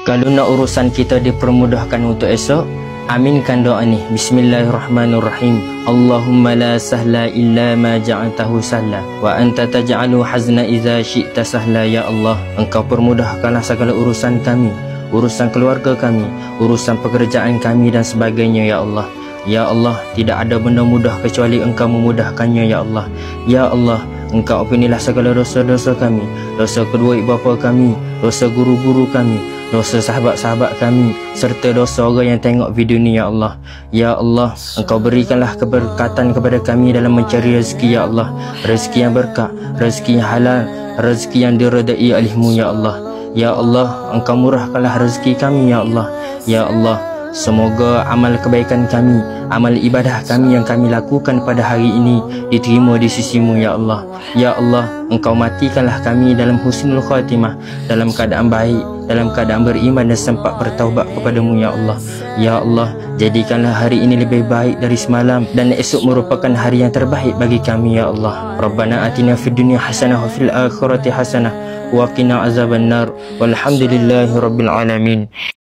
Kalau nak urusan kita dipermudahkan untuk esok, aminkan doa ni. Bismillahirrahmanirrahim. Allahumma la sahla illa ma ja'altahu sahla wa anta taj'alu hazna idza syi'ta sahla. Ya Allah, Engkau permudahkanlah segala urusan kami, urusan keluarga kami, urusan pekerjaan kami dan sebagainya. Ya Allah, ya Allah, tidak ada benda mudah kecuali Engkau memudahkannya. Ya Allah, ya Allah, Engkau ampunilah segala dosa-dosa kami, dosa kedua ibu bapa kami, dosa guru-guru kami, dosa sahabat-sahabat kami, serta dosa orang yang tengok video ni. Ya Allah, ya Allah, Engkau berikanlah keberkatan kepada kami dalam mencari rezeki. Ya Allah, rezeki yang berkah, rezeki yang halal, rezeki yang diredai oleh-Mu. Ya Allah, ya Allah, Engkau murahkanlah rezeki kami. Ya Allah, ya Allah, semoga amal kebaikan kami, amal ibadah kami yang kami lakukan pada hari ini diterima di sisi-Mu. Ya Allah, ya Allah, Engkau matikanlah kami dalam husnul khatimah, dalam keadaan baik, dalam keadaan beriman dan sempat bertaubat kepada-Mu. Ya Allah, ya Allah, jadikanlah hari ini lebih baik dari semalam dan esok merupakan hari yang terbaik bagi kami. Ya Allah, Rabbana atina fid dunya hasanah wa fil akhirati hasanah wa qina azabannar walhamdulillahi rabbil alamin.